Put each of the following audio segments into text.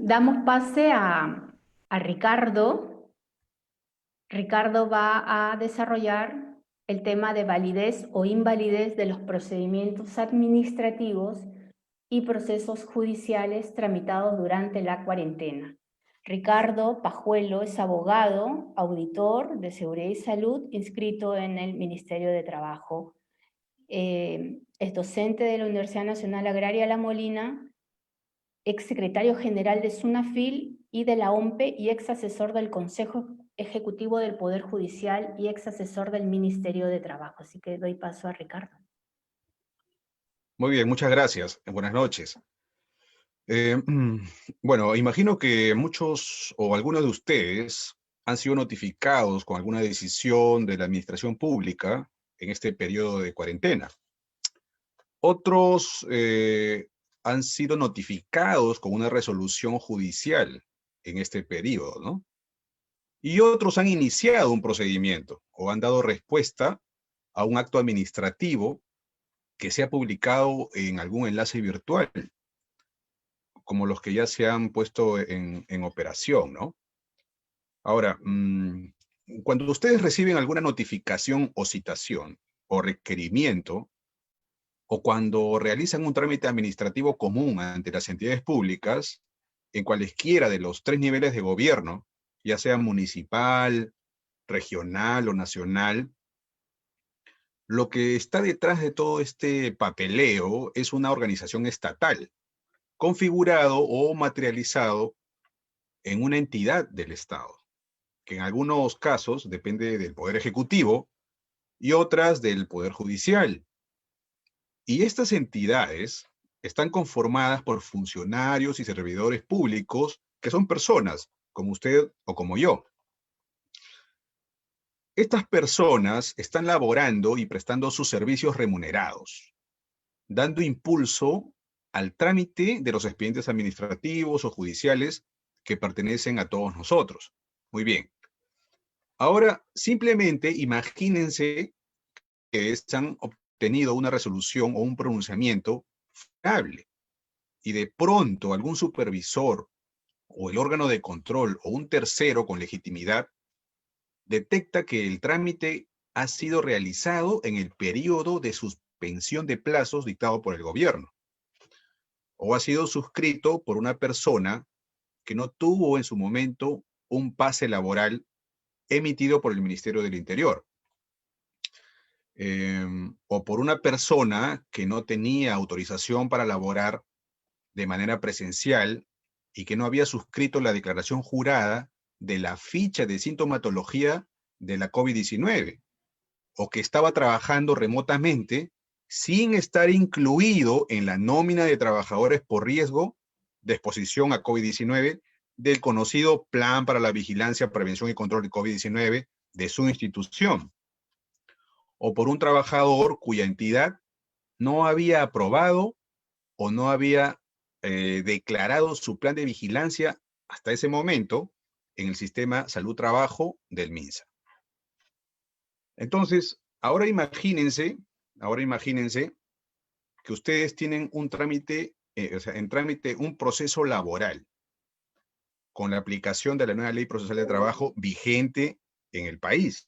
Damos pase a Ricardo. Ricardo va a desarrollar el tema de validez o invalidez de los procedimientos administrativos y procesos judiciales tramitados durante la cuarentena. Ricardo Pajuelo es abogado, auditor de Seguridad y Salud, inscrito en el Ministerio de Trabajo. Es docente de la Universidad Nacional Agraria La Molina, ex secretario general de SUNAFIL y de la OMPE y ex asesor del Consejo Ejecutivo del Poder Judicial y ex asesor del Ministerio de Trabajo. Así que doy paso a Ricardo. Muy bien, muchas gracias. Buenas noches. Bueno, imagino que muchos o algunos de ustedes han sido notificados con alguna decisión de la administración pública en este periodo de cuarentena. Otros han sido notificados con una resolución judicial en este periodo, ¿no? Y otros han iniciado un procedimiento o han dado respuesta a un acto administrativo que se ha publicado en algún enlace virtual, como los que ya se han puesto en operación, ¿no? Ahora, cuando ustedes reciben alguna notificación o citación o requerimiento, o cuando realizan un trámite administrativo común ante las entidades públicas, en cualesquiera de los 3 niveles de gobierno, ya sea municipal, regional o nacional, lo que está detrás de todo este papeleo es una organización estatal, configurado o materializado en una entidad del Estado, que en algunos casos depende del Poder Ejecutivo y otras del Poder Judicial. Y estas entidades están conformadas por funcionarios y servidores públicos que son personas, como usted o como yo. Estas personas están laborando y prestando sus servicios remunerados, dando impulso al trámite de los expedientes administrativos o judiciales que pertenecen a todos nosotros. Muy bien. Ahora, simplemente imagínense que han obtenido una resolución o un pronunciamiento favorable y de pronto algún supervisor o el órgano de control o un tercero con legitimidad detecta que el trámite ha sido realizado en el periodo de suspensión de plazos dictado por el gobierno o ha sido suscrito por una persona que no tuvo en su momento un pase laboral emitido por el Ministerio del Interior. O por una persona que no tenía autorización para laborar de manera presencial y que no había suscrito la declaración jurada de la ficha de sintomatología de la COVID-19, o que estaba trabajando remotamente sin estar incluido en la nómina de trabajadores por riesgo de exposición a COVID-19 del conocido Plan para la Vigilancia, Prevención y Control de COVID-19 de su institución, o por un trabajador cuya entidad no había aprobado o no había declarado su plan de vigilancia hasta ese momento en el sistema salud-trabajo del MINSA. Entonces, ahora imagínense que ustedes tienen un trámite, o sea, en trámite un proceso laboral con la aplicación de la nueva ley procesal de trabajo vigente en el país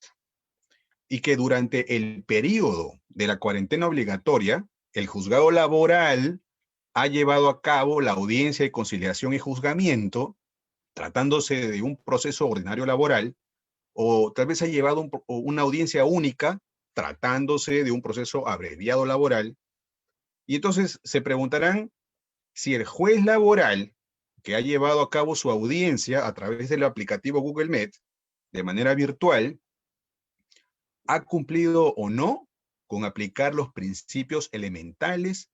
y que durante el periodo de la cuarentena obligatoria, el juzgado laboral ha llevado a cabo la audiencia de conciliación y juzgamiento, tratándose de un proceso ordinario laboral, o tal vez ha llevado una audiencia única, tratándose de un proceso abreviado laboral, y entonces se preguntarán si el juez laboral que ha llevado a cabo su audiencia a través del aplicativo Google Meet, de manera virtual, ha cumplido o no con aplicar los principios elementales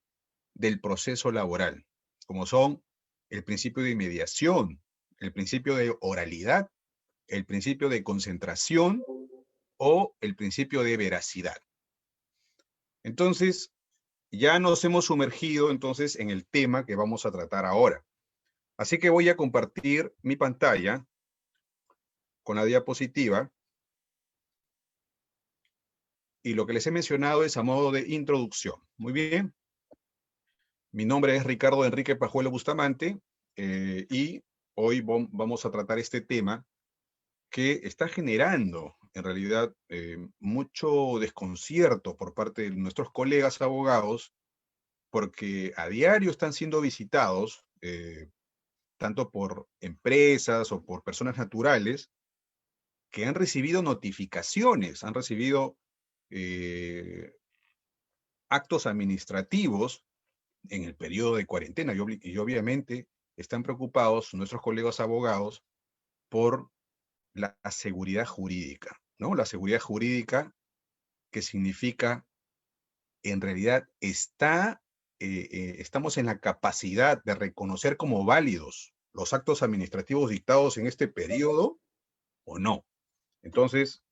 del proceso laboral, como son el principio de mediación, el principio de oralidad, el principio de concentración o el principio de veracidad. Entonces, ya nos hemos sumergido entonces en el tema que vamos a tratar ahora. Así que voy a compartir mi pantalla con la diapositiva y lo que les he mencionado es a modo de introducción. Muy bien. Mi nombre es Ricardo Enrique Pajuelo Bustamante y hoy vamos a tratar este tema que está generando, en realidad, mucho desconcierto por parte de nuestros colegas abogados, porque a diario están siendo visitados, tanto por empresas o por personas naturales, que han recibido notificaciones, han recibido eh, actos administrativos en el periodo de cuarentena, y obviamente están preocupados nuestros colegas abogados por la seguridad jurídica, ¿no? La seguridad jurídica, que significa, en realidad, estamos en la capacidad de reconocer como válidos los actos administrativos dictados en este periodo o no. Entonces,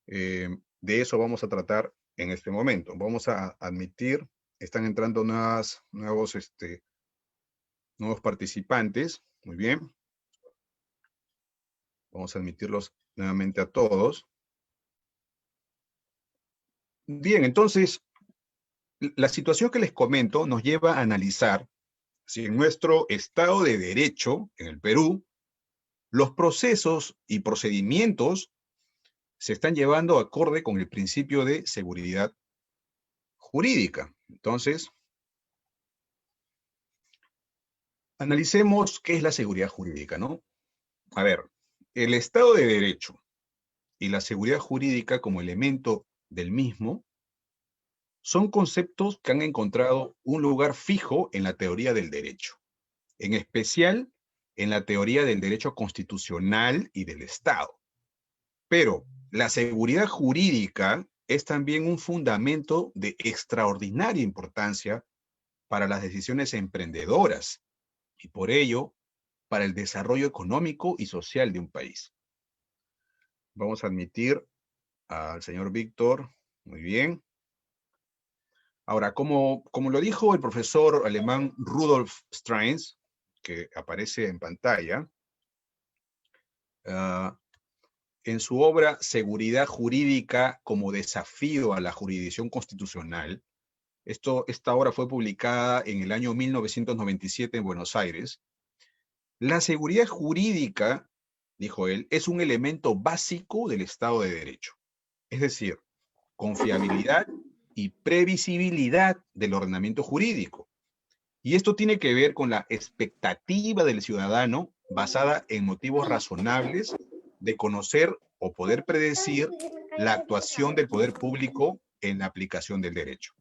de eso vamos a tratar en este momento. Vamos a admitir, están entrando nuevos participantes. Muy bien. Vamos a admitirlos nuevamente a todos. Bien, entonces, la situación que les comento nos lleva a analizar si en nuestro Estado de Derecho, en el Perú, los procesos y procedimientos se están llevando acorde con el principio de seguridad jurídica. Entonces, analicemos qué es la seguridad jurídica, ¿no? A ver, el Estado de Derecho y la seguridad jurídica como elemento del mismo son conceptos que han encontrado un lugar fijo en la teoría del derecho, en especial en la teoría del derecho constitucional y del Estado. Pero la seguridad jurídica es también un fundamento de extraordinaria importancia para las decisiones emprendedoras y por ello para el desarrollo económico y social de un país. Vamos a admitir al señor Víctor. Muy bien. Ahora, como lo dijo el profesor alemán Rudolf Steins, que aparece en pantalla, en su obra Seguridad Jurídica como desafío a la jurisdicción constitucional, esta obra fue publicada en el año 1997 en Buenos Aires. La seguridad jurídica, dijo él, es un elemento básico del Estado de Derecho. Es decir, confiabilidad y previsibilidad del ordenamiento jurídico. Y esto tiene que ver con la expectativa del ciudadano basada en motivos razonables de conocer o poder predecir la actuación del poder público en la aplicación del derecho.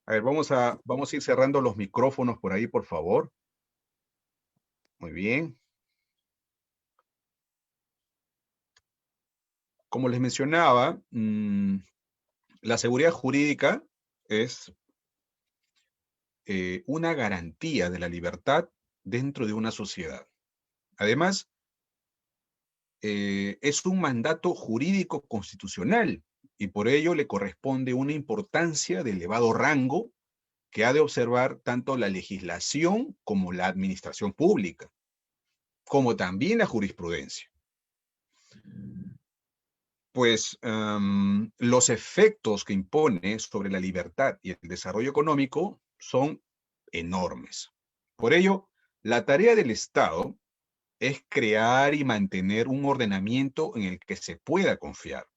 A ver, vamos a ir cerrando los micrófonos por ahí, por favor. Muy bien. Como les mencionaba, la seguridad jurídica es una garantía de la libertad dentro de una sociedad. Además, es un mandato jurídico constitucional y por ello le corresponde una importancia de elevado rango que ha de observar tanto la legislación como la administración pública, como también la jurisprudencia. Pues los efectos que impone sobre la libertad y el desarrollo económico son enormes. Por ello, la tarea del Estado es crear y mantener un ordenamiento en el que se pueda confiar,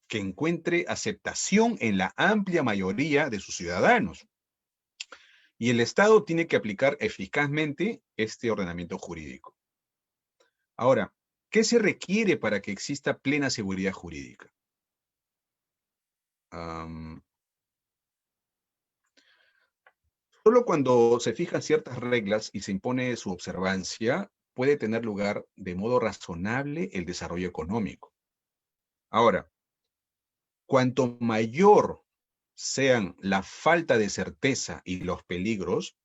que encuentre aceptación en la amplia mayoría de sus ciudadanos. Y el Estado tiene que aplicar eficazmente este ordenamiento jurídico. Ahora, ¿qué se requiere para que exista plena seguridad jurídica? Solo cuando se fijan ciertas reglas y se impone su observancia, puede tener lugar de modo razonable el desarrollo económico. Ahora, cuanto mayor sean la falta de certeza y los peligros,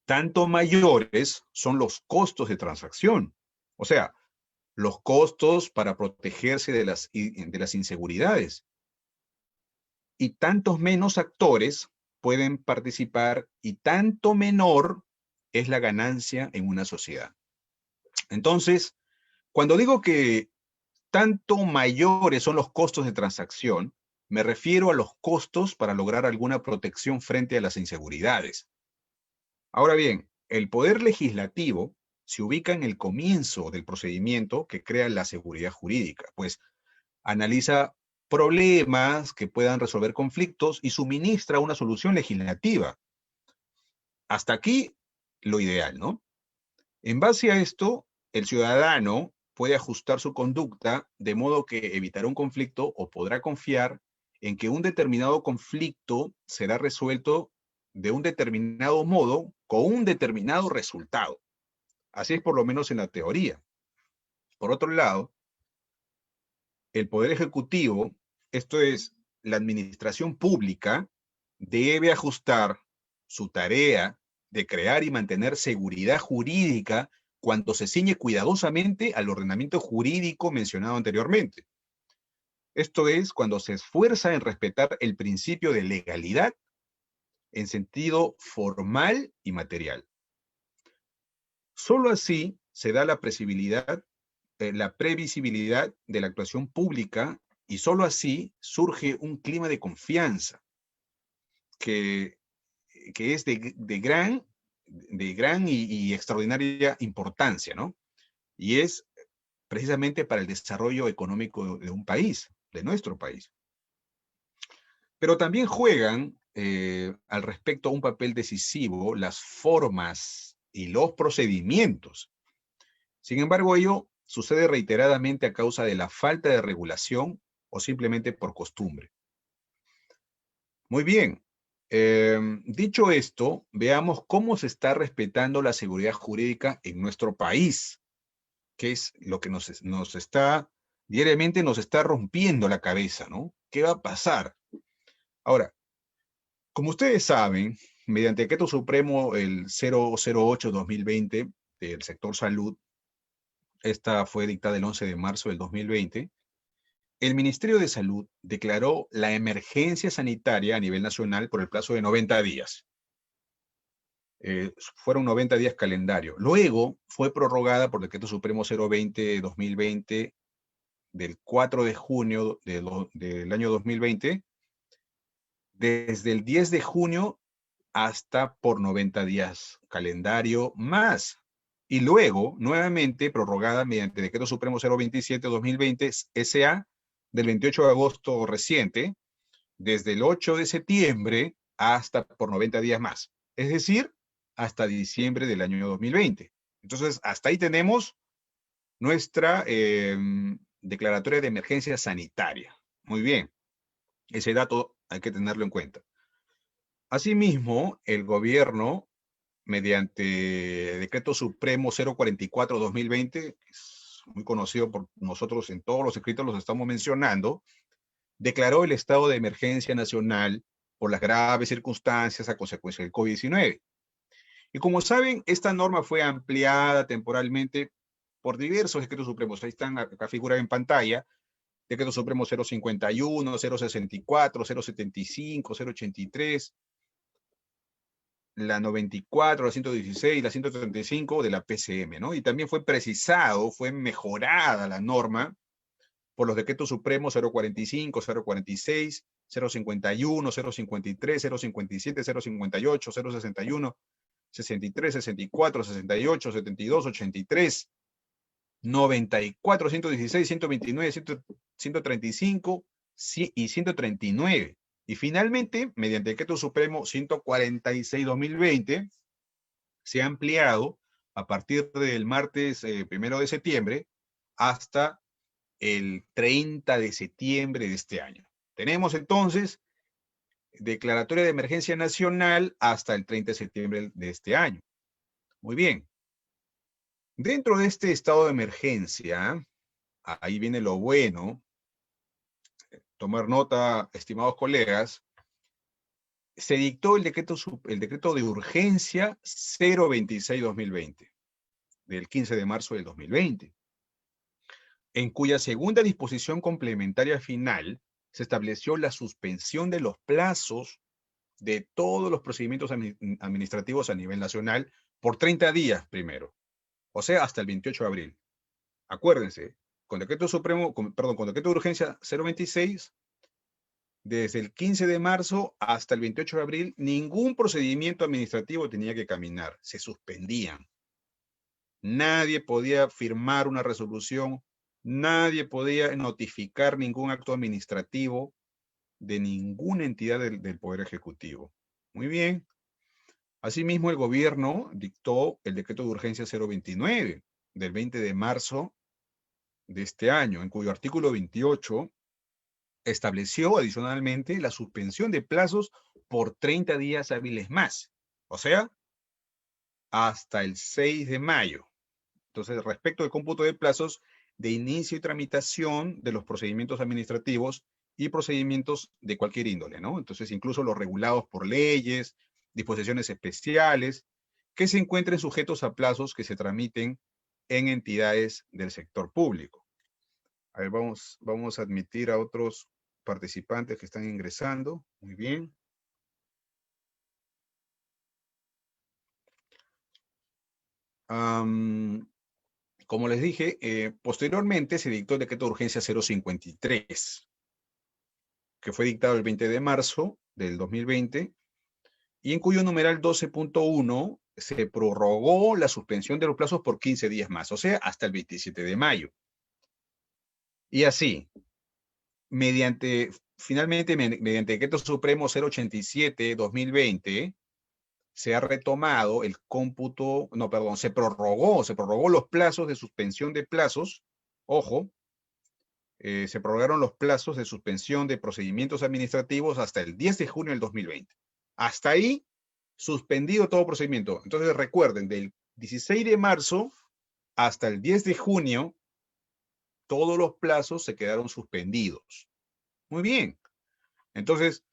tanto mayores son los costos de transacción. O sea, los costos para protegerse de las inseguridades. Y tantos menos actores pueden participar y tanto menor es la ganancia en una sociedad. Entonces, cuando digo que tanto mayores son los costos de transacción, me refiero a los costos para lograr alguna protección frente a las inseguridades. Ahora bien, el poder legislativo se ubica en el comienzo del procedimiento que crea la seguridad jurídica, pues analiza problemas que puedan resolver conflictos y suministra una solución legislativa. Hasta aquí lo ideal, ¿no? En base a esto, el ciudadano puede ajustar su conducta de modo que evitará un conflicto o podrá confiar en que un determinado conflicto será resuelto de un determinado modo con un determinado resultado. Así es por lo menos en la teoría. Por otro lado, el Poder Ejecutivo, esto es, la administración pública, debe ajustar su tarea de crear y mantener seguridad jurídica cuando se ciñe cuidadosamente al ordenamiento jurídico mencionado anteriormente. Esto es, cuando se esfuerza en respetar el principio de legalidad en sentido formal y material. Solo así se da la previsibilidad de la actuación pública y solo así surge un clima de confianza que es de gran y extraordinaria importancia, ¿no? Y es precisamente para el desarrollo económico de un país, de nuestro país. Pero también juegan al respecto un papel decisivo las formas y los procedimientos. Sin embargo, ello sucede reiteradamente a causa de la falta de regulación o simplemente por costumbre. Muy bien. Dicho esto, veamos cómo se está respetando la seguridad jurídica en nuestro país, que es lo que diariamente nos está rompiendo la cabeza, ¿no? ¿Qué va a pasar? Ahora, como ustedes saben, mediante el Decreto Supremo el 008-2020 del sector salud, esta fue dictada el 11 de marzo del 2020, el Ministerio de Salud declaró la emergencia sanitaria a nivel nacional por el plazo de 90 días. Fueron 90 días calendario. Luego fue prorrogada por Decreto Supremo 020-2020 del 4 de junio del año 2020, desde el 10 de junio hasta por 90 días calendario más. Y luego, nuevamente, prorrogada mediante Decreto Supremo 027-2020 SA del 28 de agosto reciente, desde el 8 de septiembre hasta por 90 días más. Es decir, hasta diciembre del año 2020. Entonces, hasta ahí tenemos nuestra declaratoria de emergencia sanitaria. Muy bien. Ese dato hay que tenerlo en cuenta. Asimismo, el gobierno, mediante Decreto Supremo 044-2020, que es muy conocido por nosotros en todos los escritos, los estamos mencionando, declaró el estado de emergencia nacional por las graves circunstancias a consecuencia del COVID-19. Y como saben, esta norma fue ampliada temporalmente por diversos decretos supremos. Ahí están, acá figuran en pantalla, Decreto Supremo 051, 064, 075, 083, la 94, la 116, la 135 de la PCM, ¿no? Y también fue precisado, fue mejorada la norma por los decretos supremos 045, 046, 051, 053, 057, 058, 061, 63, 64, 68, 72, 83, 94, 116, 129, 135 y 139. Y finalmente, mediante el Decreto Supremo 146-2020, se ha ampliado a partir del martes 1 de septiembre hasta el 30 de septiembre de este año. Tenemos entonces declaratoria de emergencia nacional hasta el 30 de septiembre de este año. Muy bien. Dentro de este estado de emergencia, ahí viene lo bueno, tomar nota, estimados colegas, se dictó el decreto de urgencia 026-2020, del 15 de marzo del 2020, en cuya segunda disposición complementaria final se estableció la suspensión de los plazos de todos los procedimientos administrativos a nivel nacional por 30 días primero, o sea, hasta el 28 de abril. Acuérdense, con decreto de urgencia 026, desde el 15 de marzo hasta el 28 de abril, ningún procedimiento administrativo tenía que caminar, se suspendían. Nadie podía firmar una resolución, nadie podía notificar ningún acto administrativo de ninguna entidad del Poder Ejecutivo. Muy bien. Asimismo, el gobierno dictó el decreto de urgencia 029 del 20 de marzo de este año, en cuyo artículo 28 estableció adicionalmente la suspensión de plazos por 30 días hábiles más, o sea, hasta el 6 de mayo. Entonces, respecto al cómputo de plazos de inicio y tramitación de los procedimientos administrativos y procedimientos de cualquier índole, ¿no? Entonces, incluso los regulados por leyes, disposiciones especiales, que se encuentren sujetos a plazos que se tramiten en entidades del sector público. A ver, vamos a admitir a otros participantes que están ingresando. Muy bien. Como les dije, posteriormente se dictó el decreto de urgencia 053, que fue dictado el 20 de marzo del 2020, y en cuyo numeral 12.1 se prorrogó la suspensión de los plazos por 15 días más, o sea, hasta el 27 de mayo. Y así, finalmente, mediante el decreto supremo 087-2020, se ha retomado el cómputo, no, perdón, se prorrogó los plazos de suspensión de plazos, ojo, se prorrogaron los plazos de suspensión de procedimientos administrativos hasta el 10 de junio del 2020. Hasta ahí, suspendido todo procedimiento. Entonces recuerden, del 16 de marzo hasta el 10 de junio, todos los plazos se quedaron suspendidos. Muy bien. Entonces,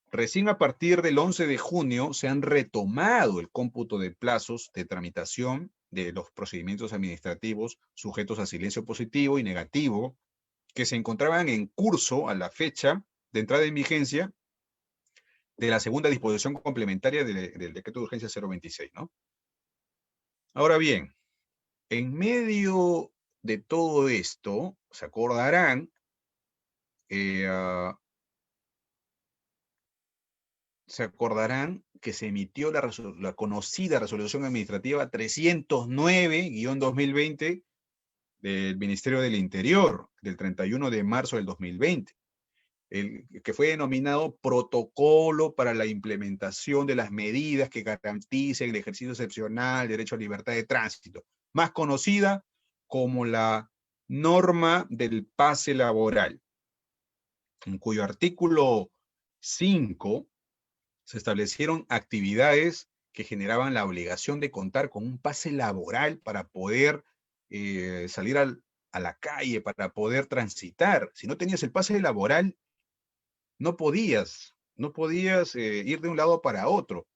recién a partir del 11 de junio se han retomado el cómputo de plazos de tramitación de los procedimientos administrativos sujetos a silencio positivo y negativo que se encontraban en curso a la fecha de entrada en vigencia de la segunda disposición complementaria del decreto de urgencia 026, ¿no? Ahora bien, en medio de todo esto, se acordarán, uh, que se emitió la conocida resolución administrativa 309-2020 del Ministerio del Interior, del 31 de marzo del 2020, que fue denominado Protocolo para la implementación de las medidas que garanticen el ejercicio excepcional, derecho a libertad de tránsito, más conocida como la norma del pase laboral, en cuyo artículo 5 se establecieron actividades que generaban la obligación de contar con un pase laboral para poder salir a la calle, para poder transitar. Si no tenías el pase laboral, no podías ir de un lado para otro.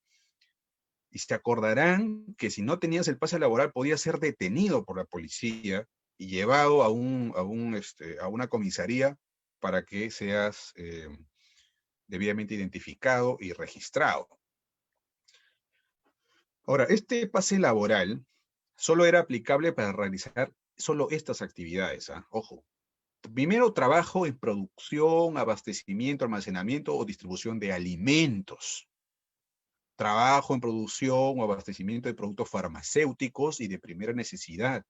Y se acordarán que si no tenías el pase laboral podías ser detenido por la policía y llevado a una comisaría para que seas debidamente identificado y registrado. Ahora, este pase laboral solo era aplicable para realizar solo estas actividades, ¿ah? Ojo. Primero, trabajo en producción, abastecimiento, almacenamiento o distribución de alimentos. Trabajo en producción o abastecimiento de productos farmacéuticos y de primera necesidad.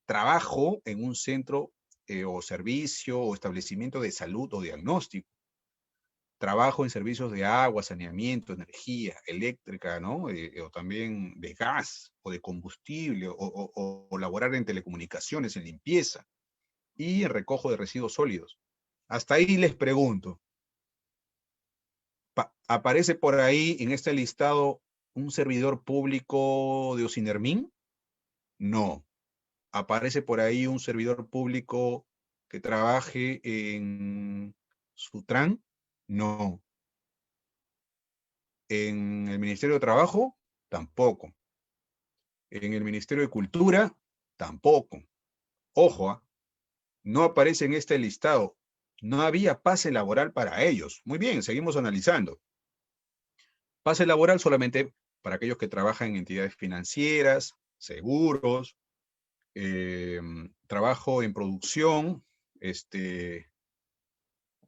Trabajo en un centro o servicio o establecimiento de salud o diagnóstico. Trabajo en servicios de agua, saneamiento, energía eléctrica, ¿no? O también de gas o de combustible o laborar en telecomunicaciones, en limpieza y en recojo de residuos sólidos. Hasta ahí les pregunto, ¿aparece por ahí en este listado un servidor público de Ocinermin? No. ¿Aparece por ahí un servidor público que trabaje en Sutran? No. ¿En el Ministerio de Trabajo? Tampoco. ¿En el Ministerio de Cultura? Tampoco. Ojo, ¿eh? No aparece en este listado. No había pase laboral para ellos. Muy bien, seguimos analizando. Pase laboral solamente para aquellos que trabajan en entidades financieras, seguros, trabajo en producción,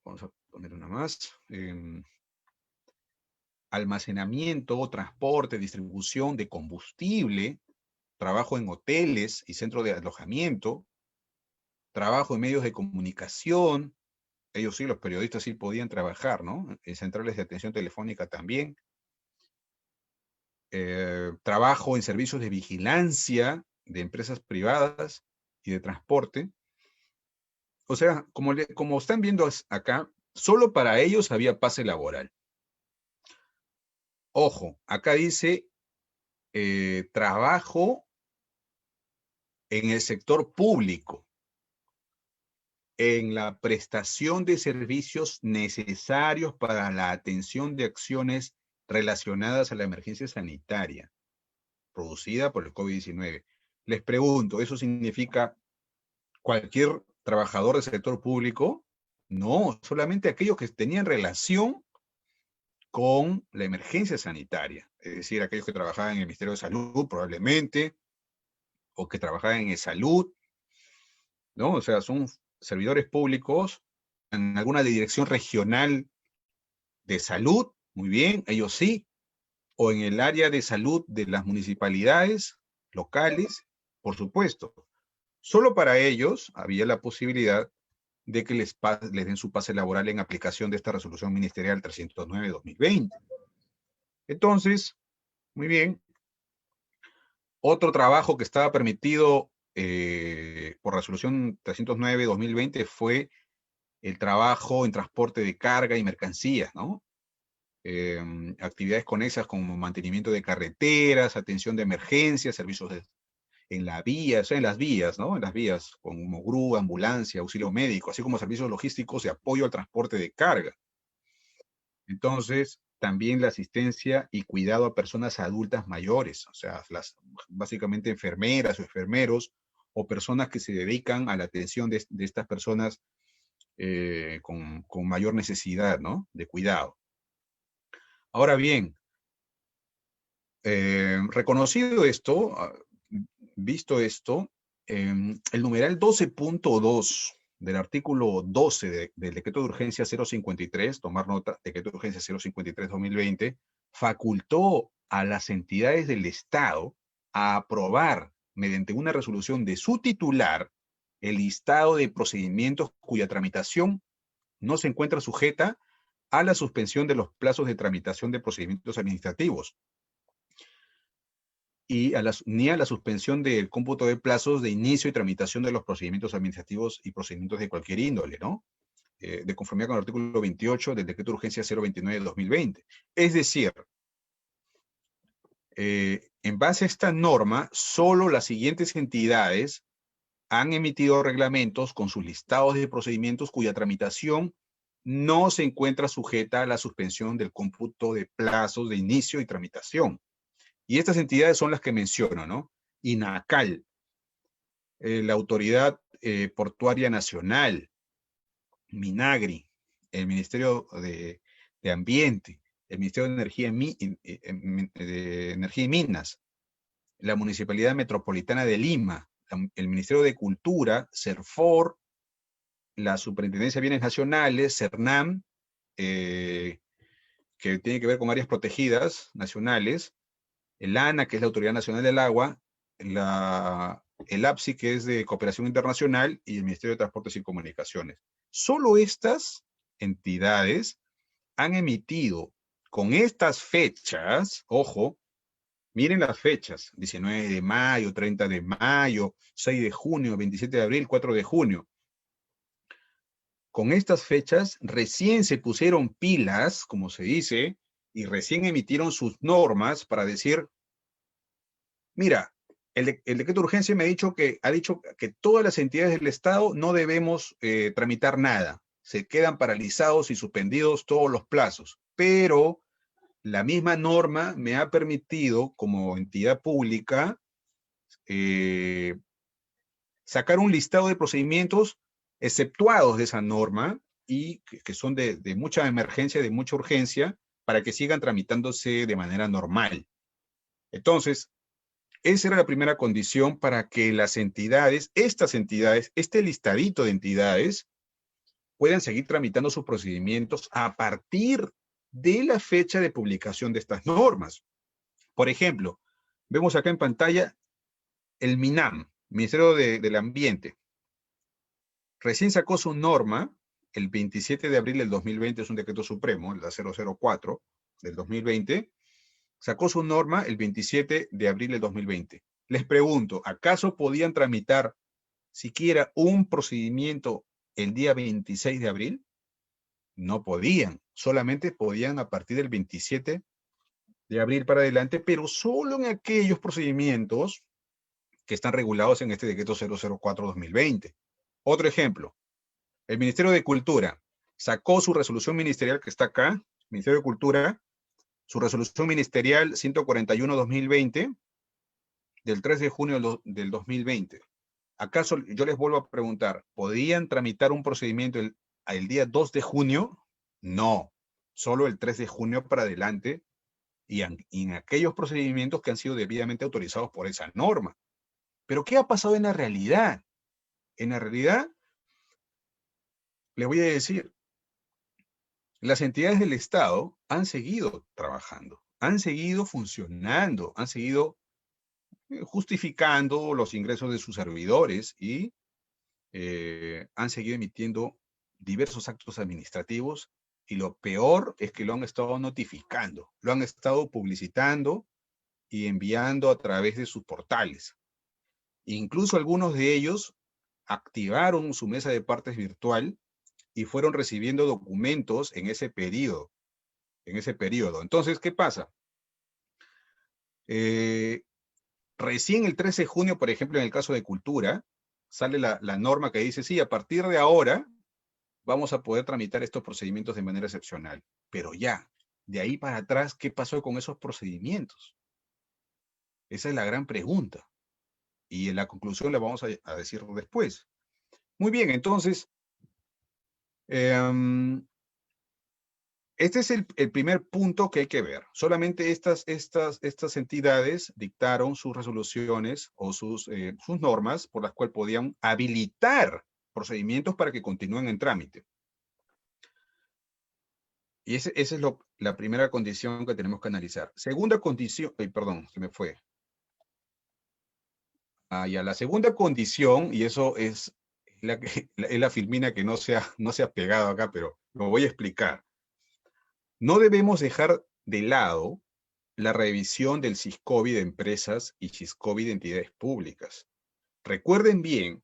vamos a poner una más, almacenamiento, transporte, distribución de combustible, trabajo en hoteles y centros de alojamiento, trabajo en medios de comunicación. Ellos sí, los periodistas sí podían trabajar, ¿no? En centrales de atención telefónica también. Trabajo en servicios de vigilancia de empresas privadas y de transporte. O sea, como están viendo acá, solo para ellos había pase laboral. Ojo, acá dice trabajo en el sector público, en la prestación de servicios necesarios para la atención de acciones relacionadas a la emergencia sanitaria producida por el COVID-19. Les pregunto, ¿eso significa cualquier trabajador del sector público? No, solamente aquellos que tenían relación con la emergencia sanitaria, es decir, aquellos que trabajaban en el Ministerio de Salud probablemente, o que trabajaban en salud, ¿no? O sea, son servidores públicos en alguna dirección regional de salud, muy bien, ellos sí, o en el área de salud de las municipalidades locales, por supuesto. Solo para ellos había la posibilidad de que les den su pase laboral en aplicación de esta resolución ministerial 309-2020. Entonces, muy bien, otro trabajo que estaba permitido por resolución 309-2020 fue el trabajo en transporte de carga y mercancías, ¿no? Actividades conexas como mantenimiento de carreteras, atención de emergencias, servicios en la vía, o sea, en las vías, ¿no? En las vías, como grúa, ambulancia, auxilio médico, así como servicios logísticos de apoyo al transporte de carga. Entonces, también la asistencia y cuidado a personas adultas mayores, o sea, básicamente enfermeras o enfermeros, o personas que se dedican a la atención de estas personas con mayor necesidad, ¿no? De cuidado. Ahora bien, reconocido esto, visto esto, el numeral 12.2 del artículo 12 del decreto de urgencia 053, tomar nota, decreto de urgencia 053-2020, facultó a las entidades del Estado a aprobar mediante una resolución de su titular el listado de procedimientos cuya tramitación no se encuentra sujeta a la suspensión de los plazos de tramitación de procedimientos administrativos y ni a la suspensión del cómputo de plazos de inicio y tramitación de los procedimientos administrativos y procedimientos de cualquier índole, ¿no? De conformidad con el artículo 28 del decreto de urgencia 029-2020. Es decir, en base a esta norma, solo las siguientes entidades han emitido reglamentos con sus listados de procedimientos cuya tramitación no se encuentra sujeta a la suspensión del cómputo de plazos de inicio y tramitación. Y estas entidades son las que menciono, ¿no? INACAL, la Autoridad Portuaria Nacional, MINAGRI, el Ministerio de Ambiente, el Ministerio de Energía y Minas, la Municipalidad Metropolitana de Lima, el Ministerio de Cultura, CERFOR, la Superintendencia de Bienes Nacionales, CERNAM, que tiene que ver con áreas protegidas nacionales, el ANA, que es la Autoridad Nacional del Agua, el APSI, que es de Cooperación Internacional, y el Ministerio de Transportes y Comunicaciones. Solo estas entidades han emitido con estas fechas, ojo, miren las fechas, 19 de mayo, 30 de mayo, 6 de junio, 27 de abril, 4 de junio. Con estas fechas recién se pusieron pilas, como se dice, y recién emitieron sus normas para decir, mira, el decreto de urgencia ha dicho que todas las entidades del Estado no debemos tramitar nada. Se quedan paralizados y suspendidos todos los plazos. Pero la misma norma me ha permitido, como entidad pública, sacar un listado de procedimientos exceptuados de esa norma y que son de mucha emergencia, de mucha urgencia, para que sigan tramitándose de manera normal. Entonces, esa era la primera condición para que las entidades, este listadito de entidades, puedan seguir tramitando sus procedimientos a partir de la fecha de publicación de estas normas. Por ejemplo, vemos acá en pantalla el MINAM, Ministerio del Ambiente, recién sacó su norma el 27 de abril del 2020, es un decreto supremo, la 004 del 2020, sacó su norma el 27 de abril del 2020. Les pregunto, ¿acaso podían tramitar siquiera un procedimiento el día 26 de abril? No podían, solamente podían a partir del 27 de abril para adelante, pero solo en aquellos procedimientos que están regulados en este decreto 004-2020. Otro ejemplo, el Ministerio de Cultura sacó su resolución ministerial que está acá, Ministerio de Cultura, su resolución ministerial 141-2020 del 3 de junio del 2020. ¿Acaso, yo les vuelvo a preguntar, ¿podían tramitar un procedimiento el día 2 de junio? No, solo el 3 de junio para adelante y en aquellos procedimientos que han sido debidamente autorizados por esa norma. Pero ¿qué ha pasado en la realidad? En la realidad, les voy a decir, las entidades del Estado han seguido trabajando, han seguido funcionando, han seguido justificando los ingresos de sus servidores y han seguido emitiendo diversos actos administrativos y lo peor es que lo han estado notificando, lo han estado publicitando y enviando a través de sus portales. Incluso algunos de ellos activaron su mesa de partes virtual y fueron recibiendo documentos en ese periodo. Entonces, ¿qué pasa? Recién el 13 de junio, por ejemplo, en el caso de Cultura, sale la norma que dice, sí, a partir de ahora vamos a poder tramitar estos procedimientos de manera excepcional. Pero ya, de ahí para atrás, ¿qué pasó con esos procedimientos? Esa es la gran pregunta. Y en la conclusión la vamos a decir después. Muy bien, entonces, este es el primer punto que hay que ver. Solamente estas entidades dictaron sus resoluciones o sus normas por las cuales podían habilitar procedimientos para que continúen en trámite. Y esa es la primera condición que tenemos que analizar. Segunda condición, perdón, se me fue. Ya, la segunda condición, y eso es la filmina que no se ha pegado acá, pero lo voy a explicar. No debemos dejar de lado la revisión del SISCOBI de empresas y SISCOBI de entidades públicas. Recuerden bien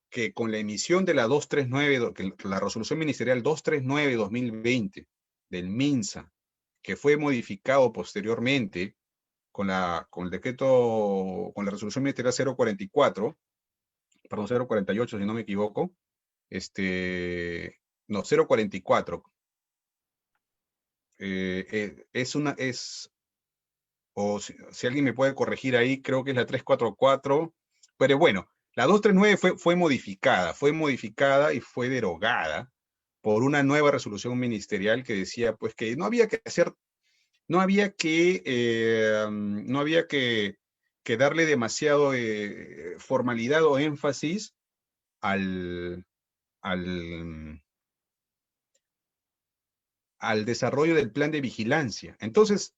que con la emisión de la 239, la resolución ministerial 239-2020 del MINSA, que fue modificado posteriormente con el decreto, con la resolución ministerial 044, perdón, 048 si no me equivoco, no, 044, o si alguien me puede corregir ahí, creo que es la 344, pero bueno, la 239 fue modificada y fue derogada por una nueva resolución ministerial que decía pues que no había que hacer, no había que darle demasiado formalidad o énfasis al desarrollo del plan de vigilancia. Entonces,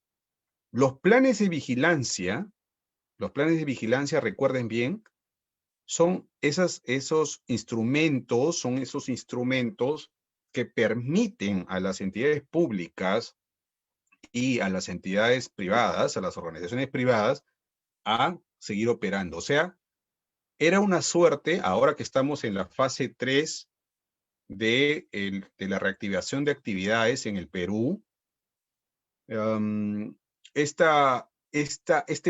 los planes de vigilancia, recuerden bien, son esos instrumentos, que permiten a las entidades públicas y a las entidades privadas, a las organizaciones privadas, a seguir operando. O sea, era una suerte, ahora que estamos en la fase 3 de la reactivación de actividades en el Perú, este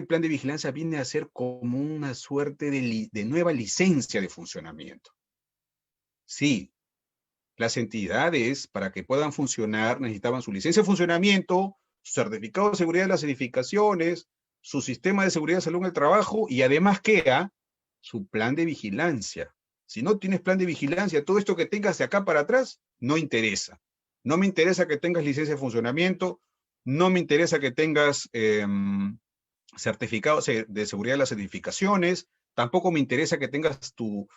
plan de vigilancia viene a ser como una suerte de nueva licencia de funcionamiento. Sí, las entidades, para que puedan funcionar, necesitaban su licencia de funcionamiento, su certificado de seguridad de las edificaciones, su sistema de seguridad de salud en el trabajo y además queda su plan de vigilancia. Si no tienes plan de vigilancia, todo esto que tengas de acá para atrás, no interesa. No me interesa que tengas licencia de funcionamiento, no me interesa que tengas certificados de seguridad de las edificaciones, tampoco me interesa que tengas tu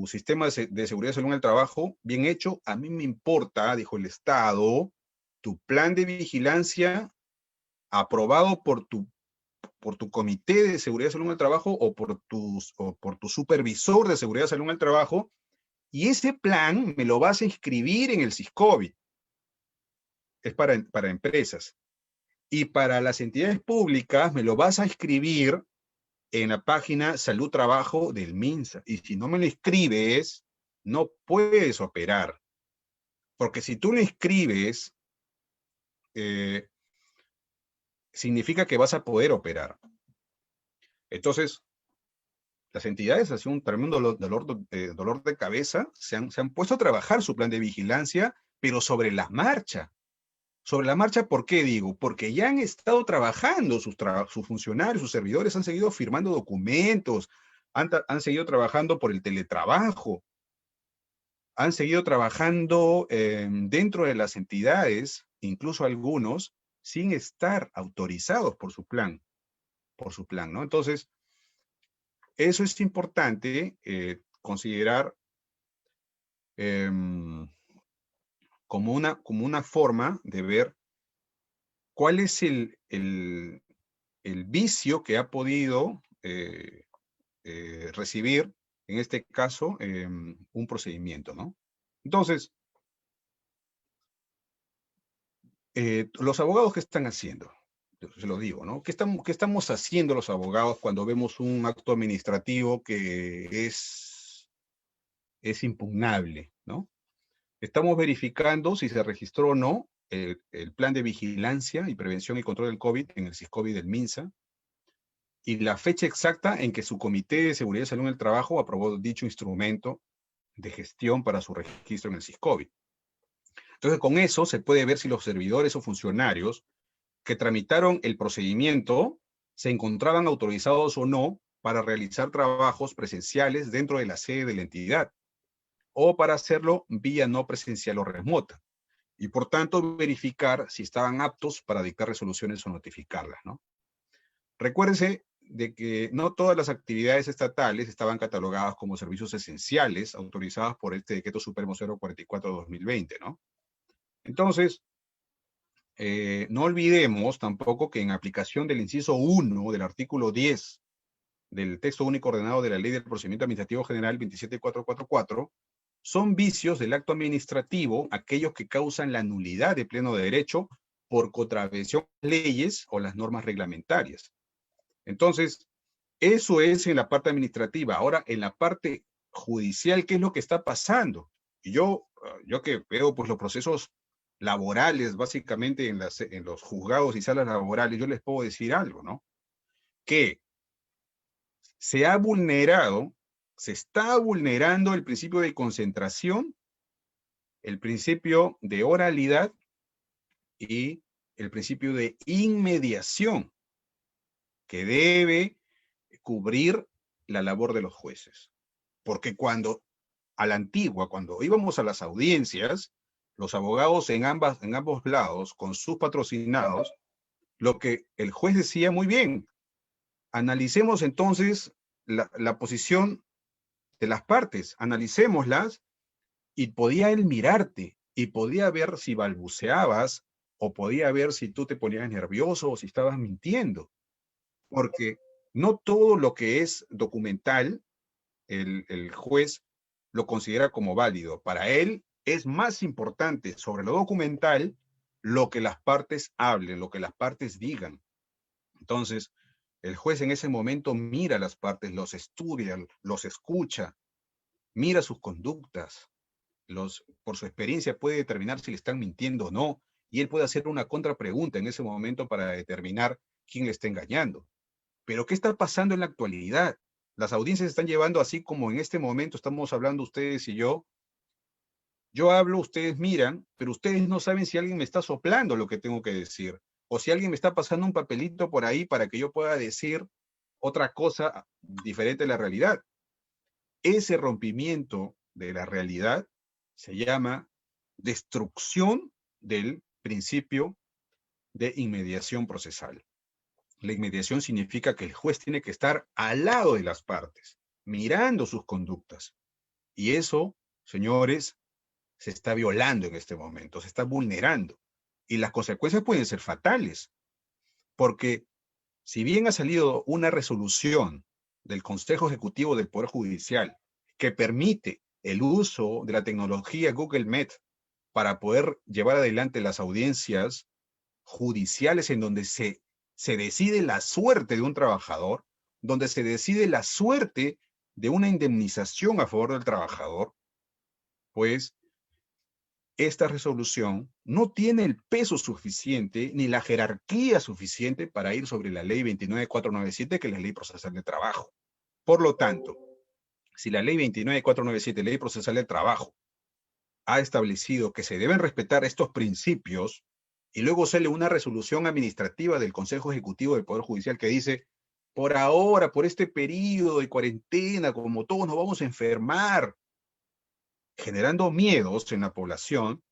sistema de seguridad de salud en el trabajo bien hecho. A mí me importa, dijo el Estado, tu plan de vigilancia aprobado por tu por tu comité de seguridad y salud en el trabajo o por tu supervisor de seguridad y salud en el trabajo, y ese plan me lo vas a inscribir en el SISCOBI. Es para empresas. Y para las entidades públicas me lo vas a inscribir en la página Salud Trabajo del MINSA. Y si no me lo inscribes, no puedes operar. Porque si tú lo inscribes, significa que vas a poder operar. Entonces, las entidades, así un tremendo dolor de cabeza, se han puesto a trabajar su plan de vigilancia, pero sobre la marcha. Sobre la marcha, ¿por qué digo? Porque ya han estado trabajando sus funcionarios, sus servidores han seguido firmando documentos, han seguido trabajando por el teletrabajo, han seguido trabajando dentro de las entidades, incluso algunos, sin estar autorizados por su plan, ¿no? Entonces, eso es importante considerar como una forma de ver cuál es el vicio que ha podido recibir, en este caso, un procedimiento, ¿no? Entonces, los abogados, ¿qué están haciendo? Se lo digo, ¿no? ¿Qué estamos haciendo los abogados cuando vemos un acto administrativo que es impugnable, ¿no? Estamos verificando si se registró o no el plan de vigilancia y prevención y control del COVID en el SISCOBI del MINSA y la fecha exacta en que su Comité de Seguridad y Salud en el Trabajo aprobó dicho instrumento de gestión para su registro en el SISCOBI. Entonces, con eso se puede ver si los servidores o funcionarios que tramitaron el procedimiento se encontraban autorizados o no para realizar trabajos presenciales dentro de la sede de la entidad o para hacerlo vía no presencial o remota. Y por tanto, verificar si estaban aptos para dictar resoluciones o notificarlas, ¿no? Recuérdense de que no todas las actividades estatales estaban catalogadas como servicios esenciales autorizadas por este Decreto Supremo 044/2020, ¿no? Entonces, no olvidemos tampoco que en aplicación del inciso 1 del artículo 10 del texto único ordenado de la Ley del Procedimiento Administrativo General 27444, son vicios del acto administrativo aquellos que causan la nulidad de pleno derecho por contravención de las leyes o las normas reglamentarias. Entonces, eso es en la parte administrativa. Ahora, en la parte judicial, ¿qué es lo que está pasando? Yo que veo pues los procesos laborales, básicamente en los juzgados y salas laborales, yo les puedo decir algo, ¿no? Que se está vulnerando el principio de concentración, el principio de oralidad y el principio de inmediación que debe cubrir la labor de los jueces. Porque a la antigua, cuando íbamos a las audiencias, los abogados en ambos lados, con sus patrocinados, lo que el juez decía muy bien, analicemos entonces la posición de las partes, analicémoslas, y podía él mirarte, y podía ver si balbuceabas, o podía ver si tú te ponías nervioso, o si estabas mintiendo, porque no todo lo que es documental, el juez lo considera como válido. Para él es más importante sobre lo documental lo que las partes hablen, lo que las partes digan. Entonces, el juez en ese momento mira a las partes, los estudia, los escucha, mira sus conductas, por su experiencia puede determinar si le están mintiendo o no, y él puede hacer una contrapregunta en ese momento para determinar quién le está engañando. Pero ¿qué está pasando en la actualidad? Las audiencias se están llevando así como en este momento estamos hablando ustedes y yo. Yo hablo, ustedes miran, pero ustedes no saben si alguien me está soplando lo que tengo que decir, o si alguien me está pasando un papelito por ahí para que yo pueda decir otra cosa diferente a la realidad. Ese rompimiento de la realidad se llama destrucción del principio de inmediación procesal. La inmediación significa que el juez tiene que estar al lado de las partes, mirando sus conductas. Y eso, señores, se está violando en este momento, se está vulnerando. Y las consecuencias pueden ser fatales, porque Si bien ha salido una resolución del Consejo Ejecutivo del Poder Judicial que permite el uso de la tecnología Google Meet para poder llevar adelante las audiencias judiciales en donde se decide la suerte de un trabajador, donde se decide la suerte de una indemnización a favor del trabajador, pues esta resolución no tiene el peso suficiente ni la jerarquía suficiente para ir sobre la ley 29497, que es la ley procesal de trabajo. Por lo tanto, si la ley 29497, ley procesal del trabajo, ha establecido que se deben respetar estos principios y luego sale una resolución administrativa del Consejo Ejecutivo del Poder Judicial que dice, por ahora, por este periodo de cuarentena, como todos nos vamos a enfermar, generando miedos en la población,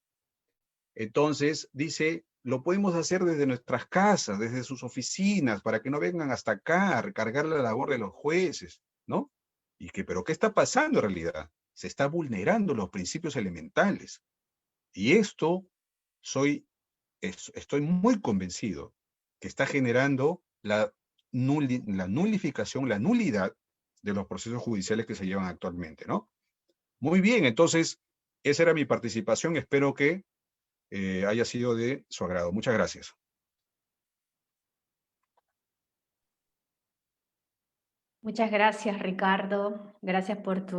entonces dice, lo podemos hacer desde nuestras casas, desde sus oficinas, para que no vengan hasta acá a recargar la labor de los jueces, ¿no? Y que, pero ¿qué está pasando en realidad? Se está vulnerando los principios elementales. Y esto estoy muy convencido que está generando la nulificación, la nulidad de los procesos judiciales que se llevan actualmente, ¿no? Muy bien, entonces, esa era mi participación. Espero que haya sido de su agrado. Muchas gracias. Muchas gracias, Ricardo. Gracias por tu